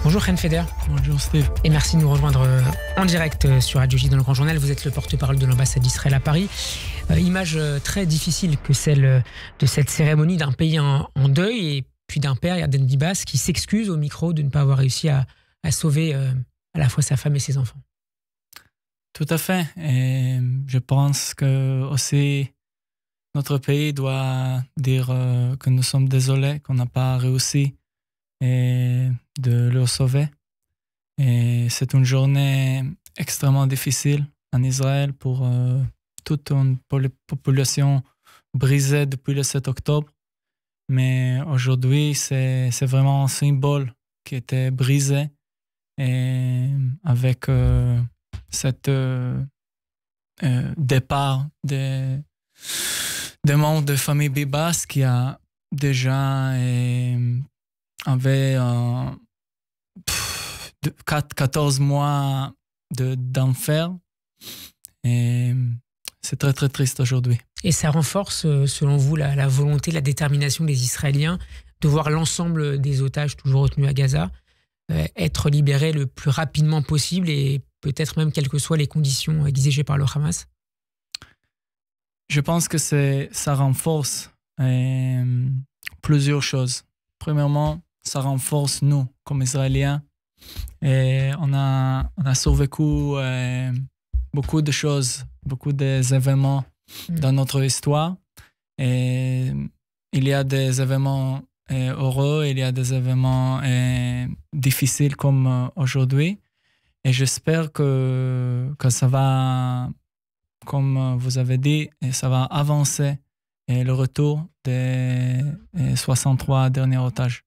Bonjour Chen Feder. Bonjour Steve. Et merci de nous rejoindre en direct sur Radio J dans le Grand Journal. Vous êtes le porte-parole de l'ambassade d'Israël à Paris. Image très difficile que celle de cette cérémonie d'un pays en deuil et puis d'un père, Yarden Bibas, qui s'excuse au micro de ne pas avoir réussi à sauver à la fois sa femme et ses enfants. Tout à fait. Et je pense que aussi notre pays doit dire que nous sommes désolés qu'on n'a pas réussi et de le sauver. Et c'est une journée extrêmement difficile en Israël pour toute une population brisée depuis le 7 octobre. Mais aujourd'hui, c'est vraiment un symbole qui était brisé et avec cet départ des membres de famille Bibas qui a déjà avait 14 mois d'enfer. Et c'est très très triste aujourd'hui. Et ça renforce, selon vous, la volonté, la détermination des Israéliens de voir l'ensemble des otages toujours retenus à Gaza être libérés le plus rapidement possible et peut-être même quelles que soient les conditions exigées par le Hamas? Je pense que ça renforce plusieurs choses. Premièrement, ça renforce nous, comme Israéliens. Et on a survécu beaucoup de choses, beaucoup d'événements dans notre histoire. Et il y a des événements heureux, il y a des événements difficiles comme aujourd'hui. Et j'espère que ça va, comme vous avez dit, ça va avancer le retour des 63 derniers otages.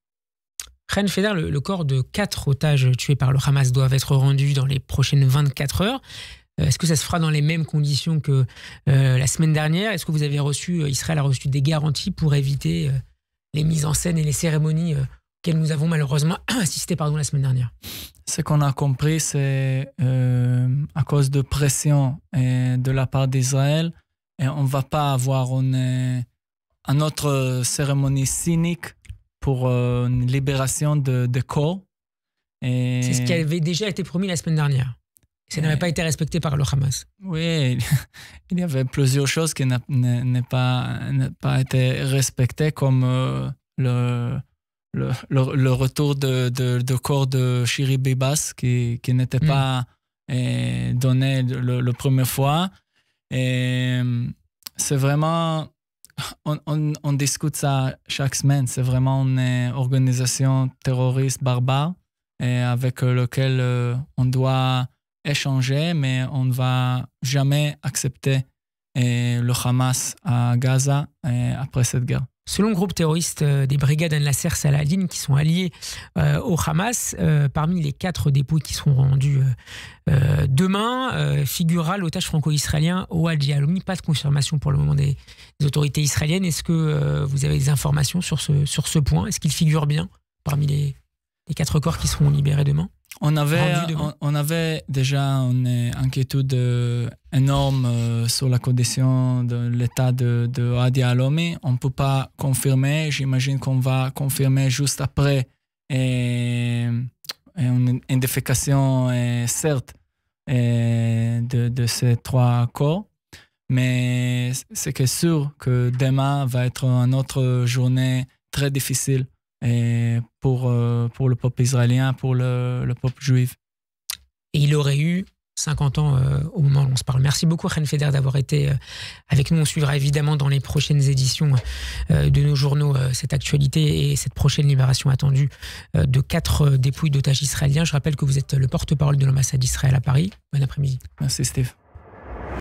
Chen Feder, le corps de 4 otages tués par le Hamas doivent être rendus dans les prochaines 24 heures. Est-ce que ça se fera dans les mêmes conditions que la semaine dernière? Est-ce que vous avez Israël a reçu des garanties pour éviter les mises en scène et les cérémonies auxquelles nous avons malheureusement assisté la semaine dernière? Ce qu'on a compris, c'est à cause de pression de la part d'Israël, et on ne va pas avoir une autre cérémonie cynique pour une libération de corps. C'est ce qui avait déjà été promis la semaine dernière. Ça n'avait pas été respecté par le Hamas. Oui, il y avait plusieurs choses qui n'ont pas été respectées, comme le retour de corps de Shiri Bibas qui n'était pas donné la première fois. Et c'est vraiment... On discute ça chaque semaine. C'est vraiment une organisation terroriste barbare avec laquelle on doit échanger, mais on ne va jamais accepter le Hamas à Gaza après cette guerre. Selon le groupe terroriste des brigades Al-Nasser Saladin qui sont alliés au Hamas, parmi les 4 dépouilles qui seront rendues demain, figurera l'otage franco-israélien Ohad Yahalomi. Pas de confirmation pour le moment des autorités israéliennes. Est-ce que vous avez des informations sur ce point? Est-ce qu'il figure bien parmi les 4 corps qui seront libérés demain? On avait déjà une inquiétude énorme sur la condition de l'état de Ohad Yahalomi. On ne peut pas confirmer. J'imagine qu'on va confirmer juste après une identification certes de ces 3 corps. Mais c'est sûr que demain va être une autre journée très difficile pour le peuple israélien, pour le peuple juif. Et il aurait eu 50 ans au moment où on se parle. Merci beaucoup Chen Feder d'avoir été avec nous. On suivra évidemment dans les prochaines éditions de nos journaux cette actualité et cette prochaine libération attendue de 4 dépouilles d'otages israéliens. Je rappelle que vous êtes le porte-parole de l'ambassade d'Israël à Paris. Bon après-midi. Merci Steve.